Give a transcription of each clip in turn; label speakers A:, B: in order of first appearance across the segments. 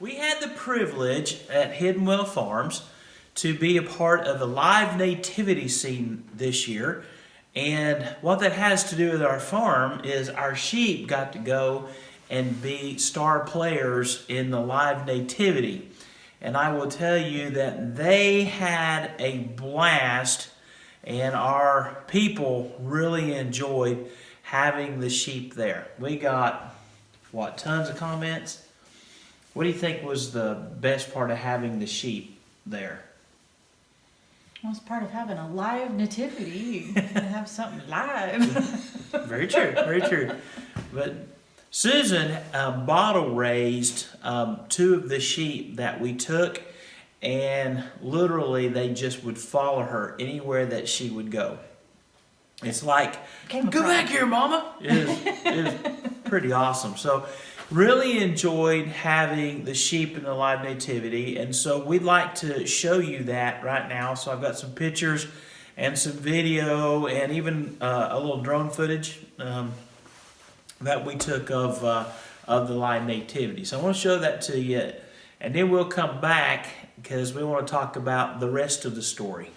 A: We had the privilege at Hidden Well Farms to be a part of the live nativity scene this year. And what that has to do with our farm is our sheep got to go and be star players in the live nativity. And I will tell you that they had a blast, and our people really enjoyed having the sheep there. We got, tons of comments? What do you think was the best part of having the sheep there?
B: Well, it's part of having a live nativity. You have something live.
A: Very true, very true. But Susan bottle raised two of the sheep that we took, and literally they just would follow her anywhere that she would go. It's like, go back here, Mama. It is pretty awesome. So really enjoyed having the sheep in the live nativity, and so we'd like to show you that right now. So I've got some pictures and some video and even a little drone footage that we took of the live nativity. So I want to show that to you, and then we'll come back because we want to talk about the rest of the story.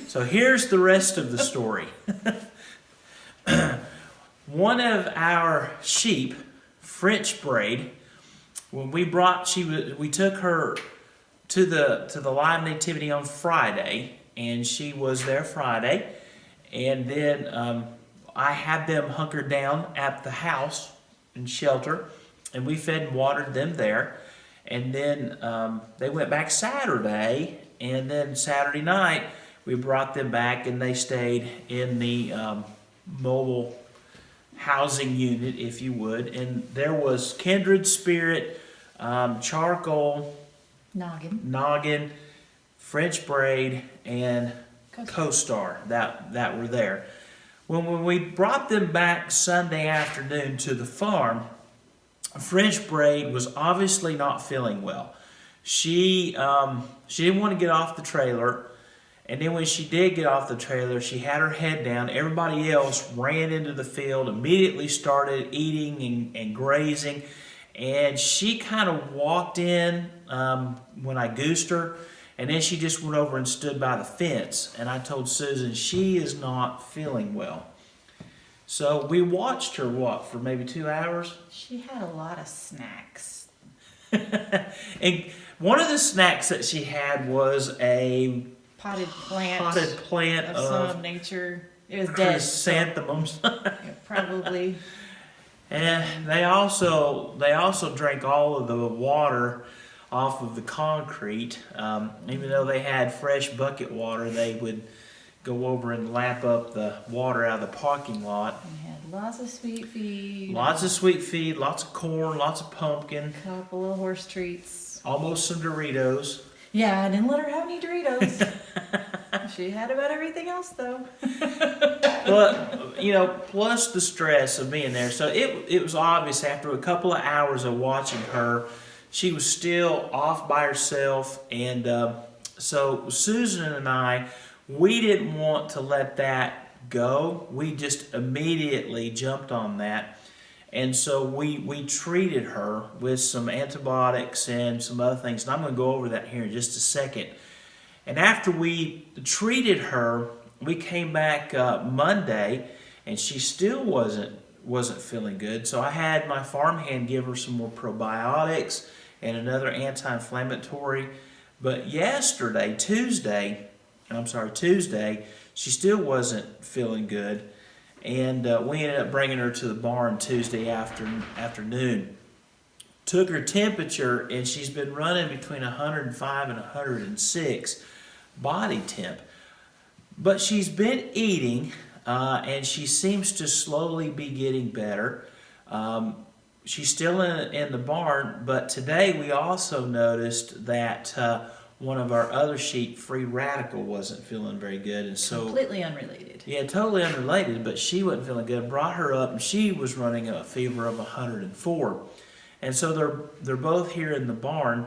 A: So here's the rest of the story. One of our sheep, French braid, when we took her to the live nativity on Friday, and she was there Friday, and then I had them hunkered down at the house and shelter, and we fed and watered them there, and then they went back Saturday, and then Saturday night we brought them back, and they stayed in the mobile housing unit, if you would. And there was Kindred Spirit, Charcoal, Noggin, French Braid, and Co-Star that were there. When we brought them back Sunday afternoon to the farm, French Braid was obviously not feeling well. She didn't want to get off the trailer. And then when she did get off the trailer, she had her head down. Everybody else ran into the field, immediately started eating and grazing. And she kind of walked in when I goosed her, and then she just went over and stood by the fence. And I told Susan, she is not feeling well. So we watched her, for maybe 2 hours?
B: She had a lot of snacks.
A: And one of the snacks that she had was a potted plant
B: of some nature. It was dead.
A: Chrysanthemums.
B: Yeah, probably.
A: And they also drank all of the water off of the concrete. Even though they had fresh bucket water, they would go over and lap up the water out of the parking lot.
B: We had lots of sweet feed.
A: Lots of corn, lots of pumpkin.
B: A couple of horse treats.
A: Almost some Doritos.
B: Yeah, I didn't let her have any Doritos. She had about everything else, though.
A: But, plus the stress of being there. So it was obvious after a couple of hours of watching her, she was still off by herself. And so Susan and I, we didn't want to let that go. We just immediately jumped on that. And so we treated her with some antibiotics and some other things. And I'm going to go over that here in just a second. And after we treated her, we came back Monday, and she still wasn't feeling good. So I had my farmhand give her some more probiotics and another anti-inflammatory. But Tuesday, she still wasn't feeling good. And we ended up bringing her to the barn Tuesday afternoon. took her temperature, and she's been running between 105 and 106 body temp. But she's been eating, and she seems to slowly be getting better. She's still in the barn, but today we also noticed that one of our other sheep, Free Radical, wasn't feeling very good. And so
B: Completely unrelated.
A: yeah, totally unrelated, but she wasn't feeling good. Brought her up, and she was running a fever of 104. And so they're both here in the barn.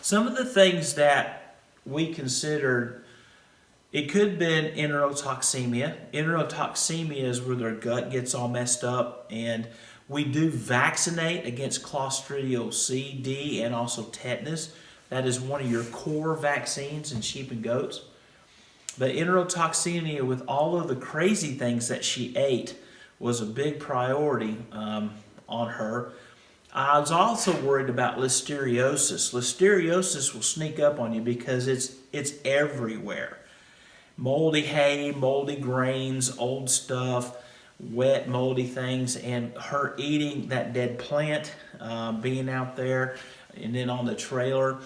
A: Some of the things that we considered, it could have been enterotoxemia. Enterotoxemia is where their gut gets all messed up, and we do vaccinate against Clostridial C, D, and also tetanus. That is one of your core vaccines in sheep and goats. But enterotoxemia, with all of the crazy things that she ate, was a big priority on her. I was also worried about listeriosis. Listeriosis will sneak up on you because it's everywhere. Moldy hay, moldy grains, old stuff, wet, moldy things, and her eating that dead plant, being out there, and then on the trailer,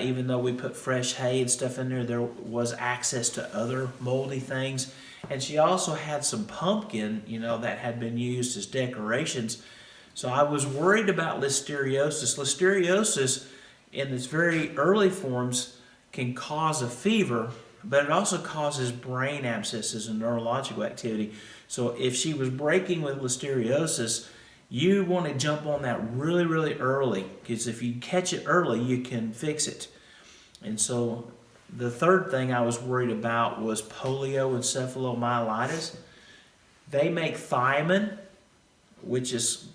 A: even though we put fresh hay and stuff in there was access to other moldy things. And she also had some pumpkin, that had been used as decorations. So I was worried about listeriosis. Listeriosis, in its very early forms, can cause a fever, but it also causes brain abscesses and neurological activity. So if she was breaking with listeriosis, you want to jump on that really, really early, because if you catch it early, you can fix it. And so the third thing I was worried about was polioencephalomyelitis. They make thiamine, which is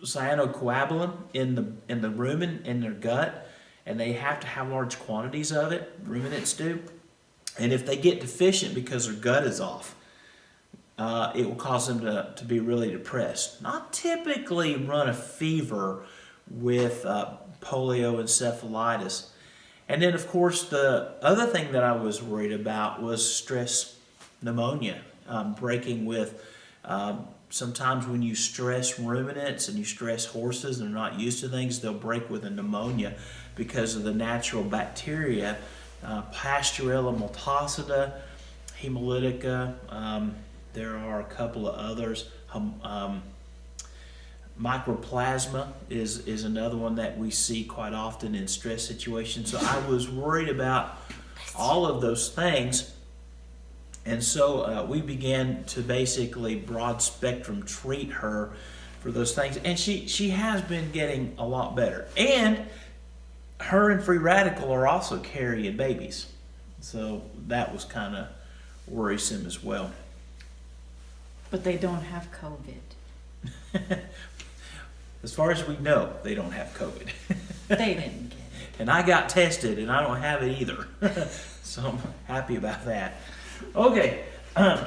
A: cyanocoagulant in the rumen in their gut, and they have to have large quantities of it. Ruminants do. And if they get deficient because their gut is off, it will cause them to be really depressed. Not typically run a fever with polioencephalitis. And then, of course, the other thing that I was worried about was stress pneumonia, breaking with sometimes when you stress ruminants and you stress horses and they're not used to things, they'll break with a pneumonia because of the natural bacteria, Pasteurella multocida, hemolytica. There are a couple of others. Mycoplasma is another one that we see quite often in stress situations. So I was worried about all of those things. And so we began to basically broad spectrum treat her for those things. And she has been getting a lot better. And her and Free Radical are also carrying babies. So that was kind of worrisome as well.
B: But they don't have COVID.
A: As far as we know, they don't have COVID.
B: They didn't get it.
A: And I got tested, and I don't have it either. So I'm happy about that. Okay,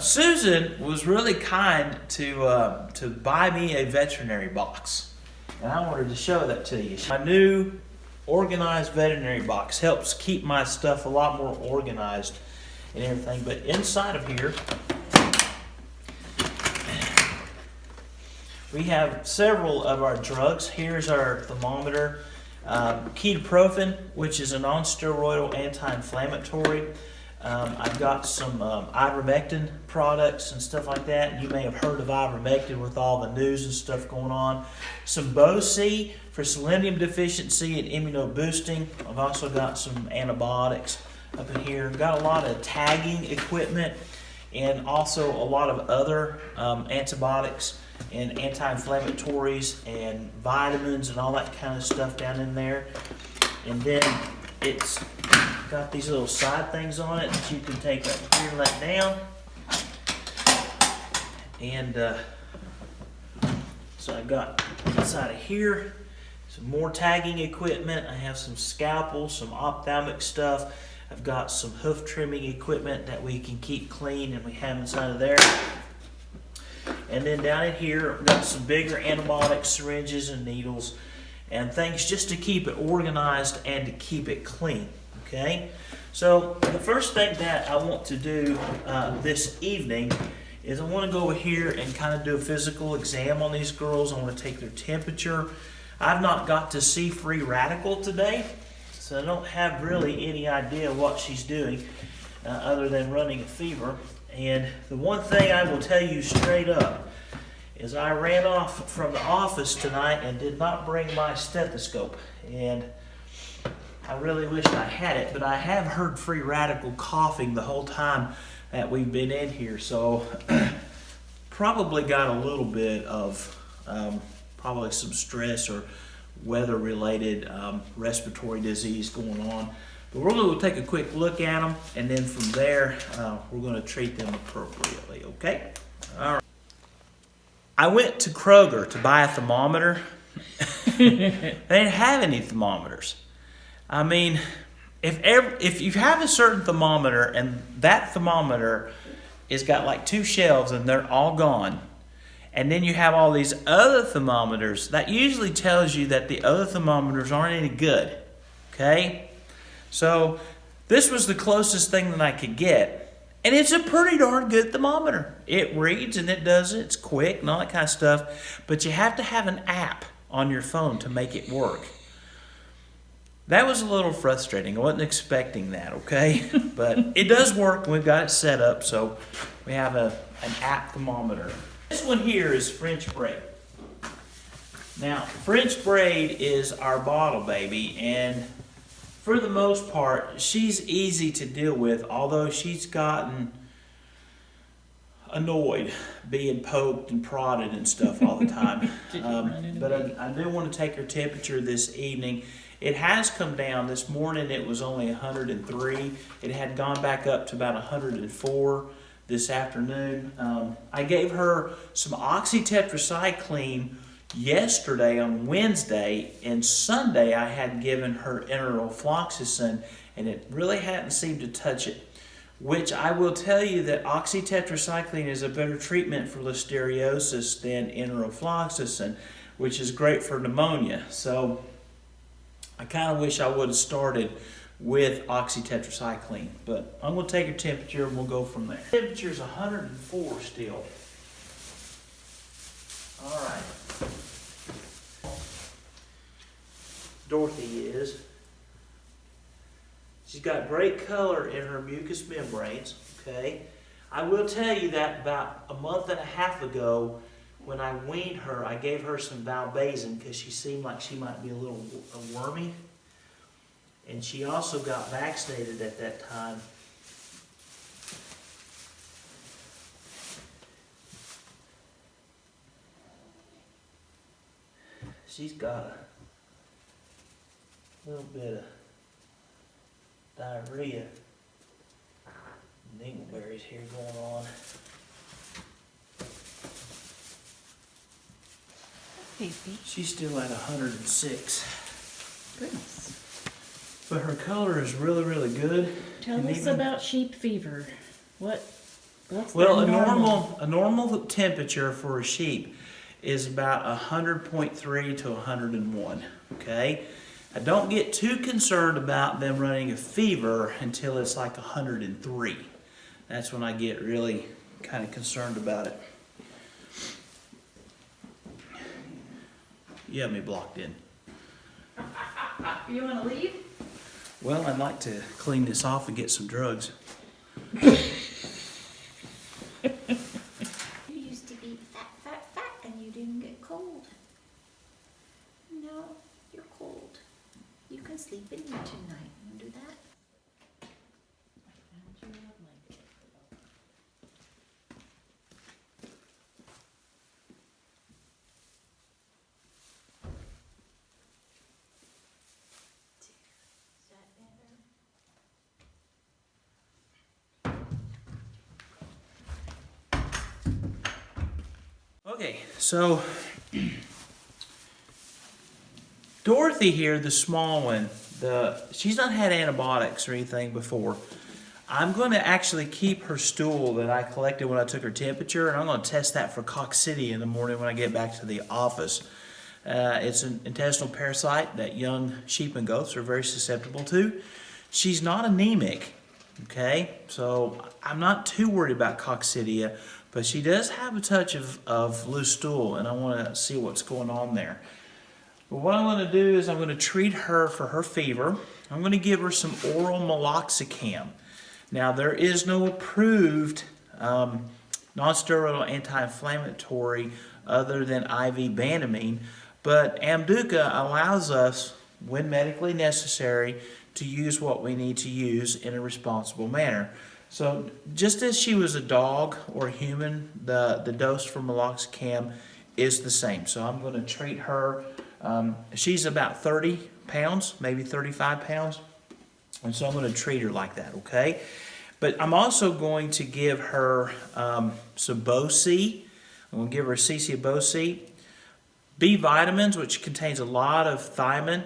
A: Susan was really kind to buy me a veterinary box. And I wanted to show that to you. My new organized veterinary box helps keep my stuff a lot more organized and everything. But inside of here, we have several of our drugs. Here's our thermometer. Ketoprofen, which is a non-steroidal anti-inflammatory. I've got some ivermectin products and stuff like that. You may have heard of ivermectin with all the news and stuff going on. Some Bo-C for selenium deficiency and immunoboosting. I've also got some antibiotics up in here. I've got a lot of tagging equipment and also a lot of other antibiotics and anti-inflammatories and vitamins and all that kind of stuff down in there. And then it's got these little side things on it that you can take up here and let down. And so I've got inside of here some more tagging equipment. I have some scalpels, some ophthalmic stuff. I've got some hoof trimming equipment that we can keep clean, and we have inside of there. And then down in here, I've got some bigger antibiotic syringes and needles and things just to keep it organized and to keep it clean. Okay? So the first thing that I want to do this evening is I want to go over here and kind of do a physical exam on these girls. I want to take their temperature. I've not got to see Free Radical today, so I don't have really any idea what she's doing other than running a fever. And the one thing I will tell you straight up is I ran off from the office tonight and did not bring my stethoscope. And I really wish I had it, but I have heard Free Radical coughing the whole time that we've been in here. So probably got a little bit of probably some stress or weather-related respiratory disease going on. But we're going to take a quick look at them, and then from there, we're going to treat them appropriately, okay? All right. I went to Kroger to buy a thermometer. They didn't have any thermometers. I mean, if you have a certain thermometer and that thermometer has got like 2 shelves and they're all gone, and then you have all these other thermometers, that usually tells you that the other thermometers aren't any good, okay? So this was the closest thing that I could get, and it's a pretty darn good thermometer. It reads and it does it, it's quick and all that kind of stuff, but you have to have an app on your phone to make it work. That was a little frustrating. I wasn't expecting that, okay? But it does work, and we've got it set up, so we have an app thermometer. This one here is French braid. Now, French braid is our bottle baby, and for the most part, she's easy to deal with, although she's gotten annoyed being poked and prodded and stuff all the time. But I do want to take her temperature this evening. It has come down. This morning it was only 103. It had gone back up to about 104 this afternoon. I gave her some oxytetracycline yesterday on Wednesday, and Sunday I had given her enterofloxacin, and it really hadn't seemed to touch it. Which I will tell you that oxytetracycline is a better treatment for listeriosis than enterofloxacin, which is great for pneumonia. So I kind of wish I would have started with oxytetracycline, but I'm going to take her temperature and we'll go from there. Temperature is 104 still. All right. Dorothy is. She's got great color in her mucous membranes, okay? I will tell you that about a month and a half ago, when I weaned her, I gave her some Valbazin because she seemed like she might be a little wormy. And she also got vaccinated at that time. She's got a little bit of diarrhea, dingleberries here going on.
B: Baby.
A: She's still at 106.
B: Goodness.
A: But her color is really, really good.
B: Tell us about sheep fever. What's
A: well,
B: the normal?
A: a normal temperature for a sheep is about 100.3 to 101. Okay? I don't get too concerned about them running a fever until it's like 103. That's when I get really kind of concerned about it. You have me blocked in.
B: You want to leave?
A: Well, I'd like to clean this off and get some drugs.
C: You used to be fat, and you didn't get cold. No, you're cold. You can sleep in here tonight. You do that? Is that better?
A: Okay, so Dorothy here, the small one, she's not had antibiotics or anything before. I'm going to actually keep her stool that I collected when I took her temperature, and I'm going to test that for coccidia in the morning when I get back to the office. It's an intestinal parasite that young sheep and goats are very susceptible to. She's not anemic, Okay, so I'm not too worried about coccidia, but she does have a touch of loose stool, and I want to see what's going on there. But what I'm going to do is I'm going to treat her for her fever. I'm going to give her some oral meloxicam. Now, there is no approved non-steroidal anti-inflammatory other than IV Banamine, but Amduca allows us, when medically necessary, to use what we need to use in a responsible manner. So just as she was a dog or a human, the dose for meloxicam is the same. So I'm going to treat her. She's about 30 pounds, maybe 35 pounds. And so I'm going to treat her like that, okay? But I'm also going to give her some Bo-C. I'm going to give her a cc of Bo-C. B vitamins, which contains a lot of thiamine.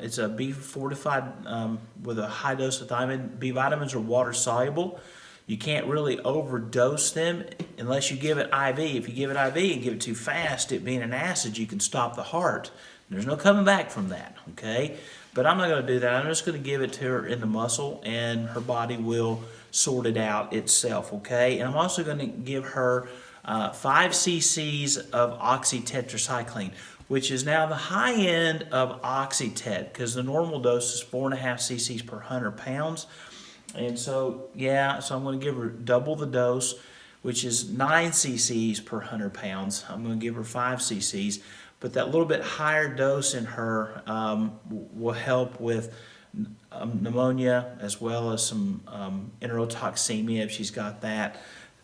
A: It's a B fortified with a high dose of thiamine. B vitamins are water soluble. You can't really overdose them unless you give it IV. If you give it IV and give it too fast, it being an acid, you can stop the heart. There's no coming back from that, okay? But I'm not going to do that. I'm just going to give it to her in the muscle, and her body will sort it out itself, okay? And I'm also going to give her 5 cc's of oxytetracycline, which is now the high end of Oxytet, because the normal dose is 4.5 cc's per 100 pounds. And so, yeah, so I'm going to give her double the dose, which is 9 cc's per 100 pounds. I'm going to give her 5 cc's, but that little bit higher dose in her will help with pneumonia, as well as some enterotoxemia if she's got that,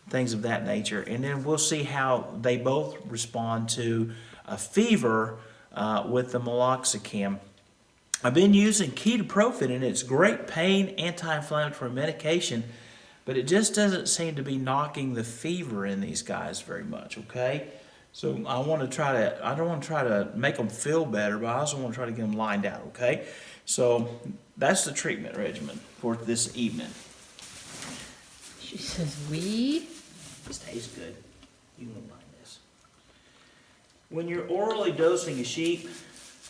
A: things of that nature. And then we'll see how they both respond to a fever with the meloxicam. I've been using ketoprofen, and it's great pain anti-inflammatory medication, but it just doesn't seem to be knocking the fever in these guys very much, okay? So I don't want to try to make them feel better, but I also want to try to get them lined out, okay? So that's the treatment regimen for this evening.
B: She says, we?
A: This tastes good. You won't mind this. When you're orally dosing a sheep,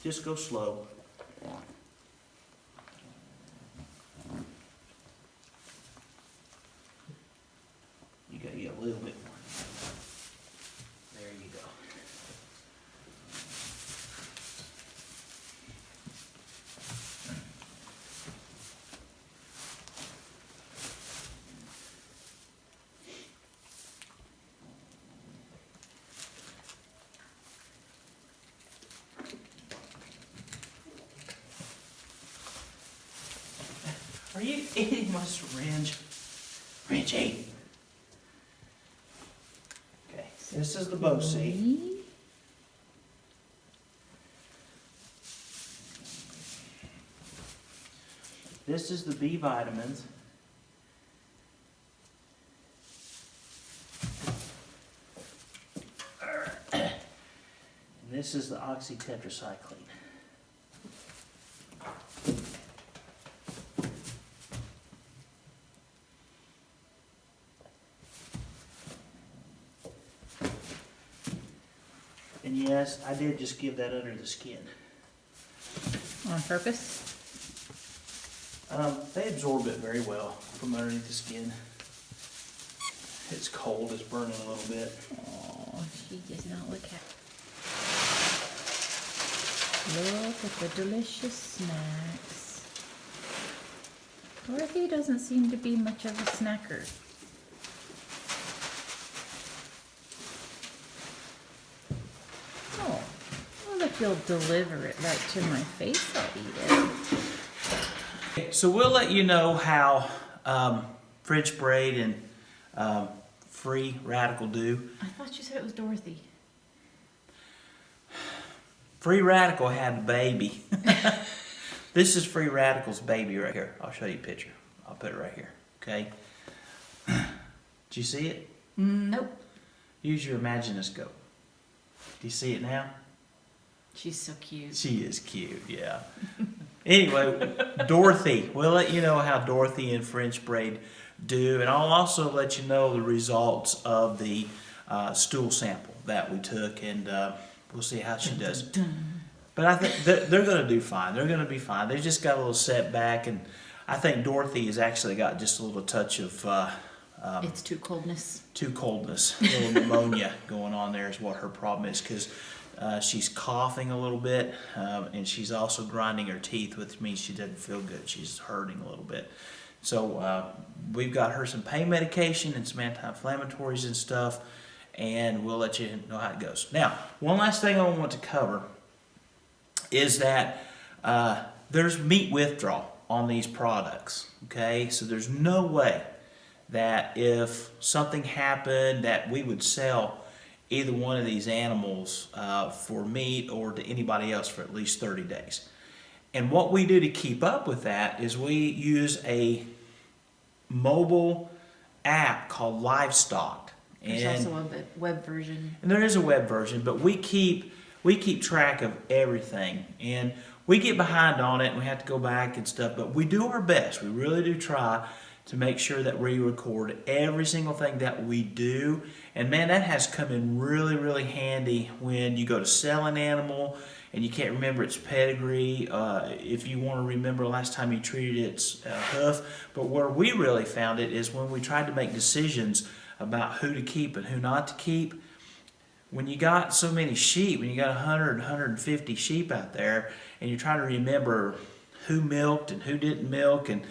A: just go slow. You gotta get a little bit more. There you go. Are you eating my syringe? Reggie. Okay, this is the Bo-C. This is the B vitamins. And this is the oxytetracycline. And yes, I did just give that under the skin.
B: On purpose?
A: They absorb it very well from underneath the skin. It's cold, it's burning a little bit.
B: Oh, she does not look happy. Look at the delicious snacks. Dorothy doesn't seem to be much of a snacker. Oh, well, if you'll deliver it right to my face, I'll eat it.
A: So we'll let you know how French braid and free radical do.
B: I thought you said it was Dorothy.
A: Free radical had a baby. This is free radical's baby right here. I'll show you a picture. I'll put it right here. Okay. Do you see it?
B: Nope.
A: Use your imaginoscope. Do you see it now?
B: She's so cute.
A: She is cute, yeah. Anyway, Dorothy. We'll let you know how Dorothy and French braid do, and I'll also let you know the results of the stool sample that we took, and we'll see how she does. But I think they're going to do fine. They're going to be fine. They just got a little setback, and I think Dorothy has actually got just a little touch of
B: It's too coldness.
A: coldness, a little pneumonia going on there is what her problem is, because she's coughing a little bit, and she's also grinding her teeth, which means she doesn't feel good. She's hurting a little bit. So we've got her some pain medication and some anti-inflammatories and stuff, and we'll let you know how it goes. Now, one last thing I want to cover is that there's meat withdrawal on these products, okay? So there's no way that if something happened that we would sell either one of these animals for meat or to anybody else for at least 30 days. And what we do to keep up with that is we use a mobile app called Livestock.
B: There's also a web version.
A: And there is a web version, but we keep track of everything. And we get behind on it and we have to go back and stuff, but we do our best. We really do try to make sure that we record every single thing that we do. And man, that has come in really, really handy when you go to sell an animal and you can't remember its pedigree, if you want to remember last time you treated its hoof. But where we really found it is when we tried to make decisions about who to keep and who not to keep. When you got so many sheep, when you got 100, 150 sheep out there, and you're trying to remember who milked and who didn't milk, and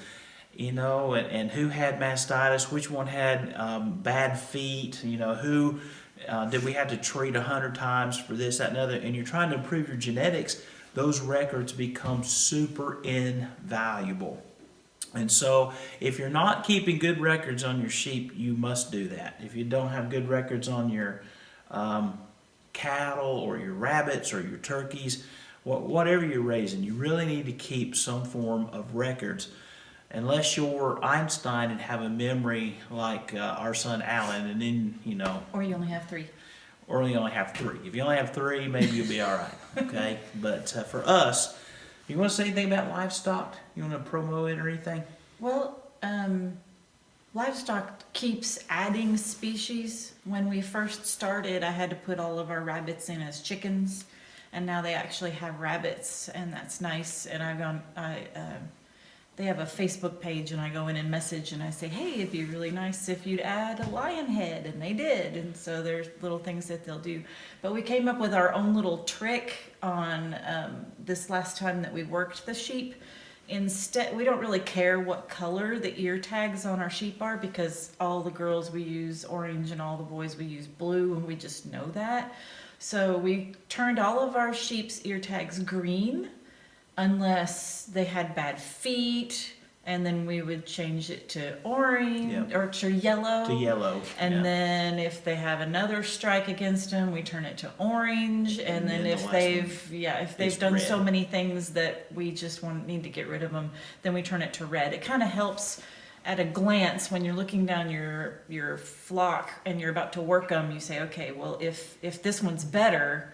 A: and who had mastitis, which one had bad feet, who did we have to treat 100 times for this, that, and other, and you're trying to improve your genetics, those records become super invaluable. And so if you're not keeping good records on your sheep, you must do that. If you don't have good records on your cattle or your rabbits or your turkeys, whatever you're raising, you really need to keep some form of records. Unless you're Einstein and have a memory like our son Alan, and then,
B: Or you only have 3.
A: Or you only have 3. If you only have 3, maybe you'll be all right, okay? But for us, you want to say anything about Livestock? You want to promo it or anything?
B: Well, Livestock keeps adding species. When we first started, I had to put all of our rabbits in as chickens, and now they actually have rabbits, and that's nice. And they have a Facebook page, and I go in and message, and I say, hey, it'd be really nice if you'd add a lion head, and they did. And so there's little things that they'll do. But we came up with our own little trick on this last time that we worked the sheep. Instead, we don't really care what color the ear tags on our sheep are, because all the girls we use orange and all the boys we use blue, and we just know that. So we turned all of our sheep's ear tags green, unless they had bad feet, and then we would change it to orange or to yellow.
A: To yellow.
B: And then if they have another strike against them, we turn it to orange. And then if they've done
A: red.
B: so many things that we just need to get rid of them, then we turn it to red. It kind of helps at a glance when you're looking down your flock and you're about to work them. You say, okay, well, if this one's better,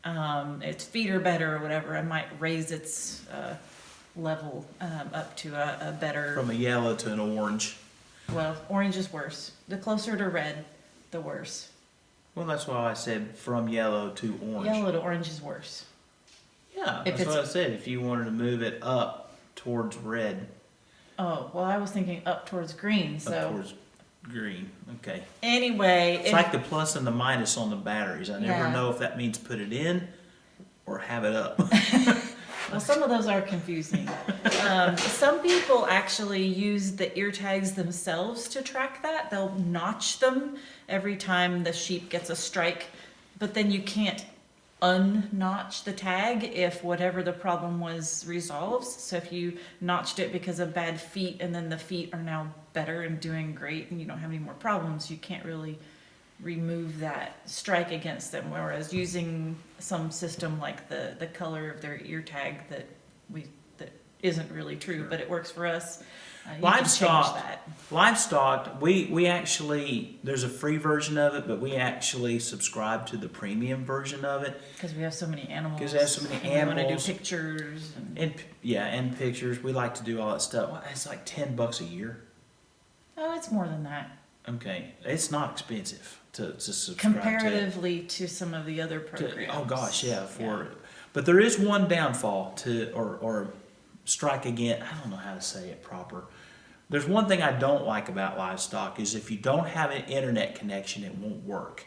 B: its feet are better or whatever, I might raise its level up to a better.
A: From a yellow to an orange.
B: Well, orange is worse. The closer to red, the worse.
A: Well, that's why I said from yellow to orange.
B: Yellow to orange is worse.
A: Yeah, that's what I said. If you wanted to move it up towards red.
B: Oh, well, I was thinking up towards green, so.
A: Up towards green, okay.
B: Anyway.
A: It's like the plus and the minus on the batteries. I never
B: Yeah.
A: know if that means put it in or have it up.
B: Well, some of those are confusing. Some people actually use the ear tags themselves to track that. They'll notch them every time the sheep gets a strike, but then you can't unnotch the tag if whatever the problem was resolves. So if you notched it because of bad feet and then the feet are now better and doing great and you don't have any more problems, you can't really remove that strike against them. Whereas using some system like the color of their ear tag that isn't really true, but it works for us. You can change that.
A: Livestock, we actually, there's a free version of it, but we actually subscribe to the premium version of it.
B: Because we have so many animals.
A: Because we have so many
B: and
A: animals.
B: We want to do pictures.
A: And pictures. We like to do all that stuff. Well, it's like $10 a year.
B: Oh, it's more than that.
A: Okay, it's not expensive to subscribe
B: comparatively to some of the other programs.
A: Oh gosh, yeah. But there is one downfall to or strike again. I don't know how to say it proper. There's one thing I don't like about livestock is if you don't have an internet connection, it won't work.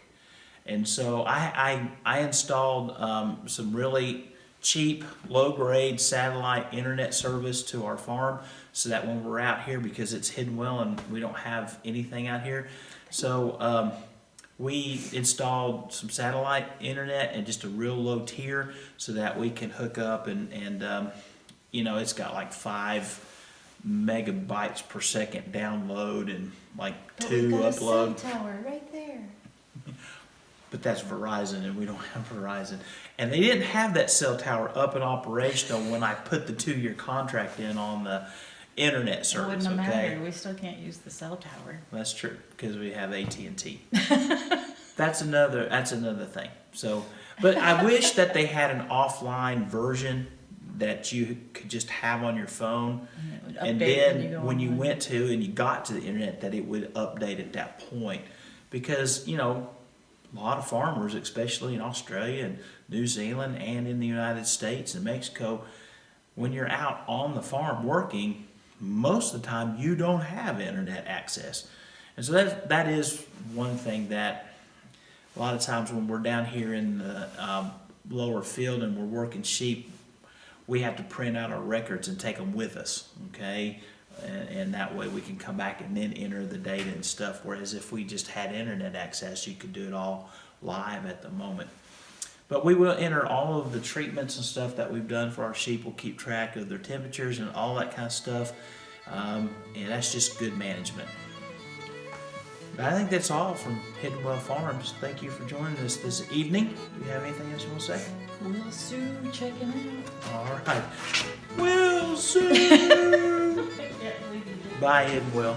A: And so I installed some really cheap, low-grade satellite internet service to our farm so that when we're out here, because it's hidden well and we don't have anything out here, so we installed some satellite internet and just a real low tier so that we can hook up and you know, it's got like 5 megabytes per second download and like 2
B: But we've got
A: upload.
B: a cell tower right there.
A: But that's Verizon, and we don't have Verizon. And they didn't have that cell tower up and operational when I put the 2-year contract in on the internet
B: It
A: service.
B: wouldn't have
A: Okay,
B: mattered. We still can't use the cell tower.
A: that's true because we have AT&T. That's another thing. So, but I wish that they had an offline version that you could just have on your phone,
B: And it would
A: and
B: update
A: then when you
B: online.
A: went to and you got to the internet, that it would update at that point, because you know. A lot of farmers, especially in Australia and New Zealand and in the United States and Mexico, when you're out on the farm working, most of the time you don't have internet access. And so that is one thing that a lot of times when we're down here in the lower field and we're working sheep, we have to print out our records and take them with us, okay? And that way we can come back and then enter the data and stuff. Whereas if we just had internet access, you could do it all live at the moment. But we will enter all of the treatments and stuff that we've done for our sheep. We'll keep track of their temperatures and all that kind of stuff. And that's just good management. But I think that's all from Hidden Well Farms. Thank you for joining us this evening. Do you have anything else you want to say?
B: Will Sue checking out.
A: All right. We'll see. Bye, Hidden Well.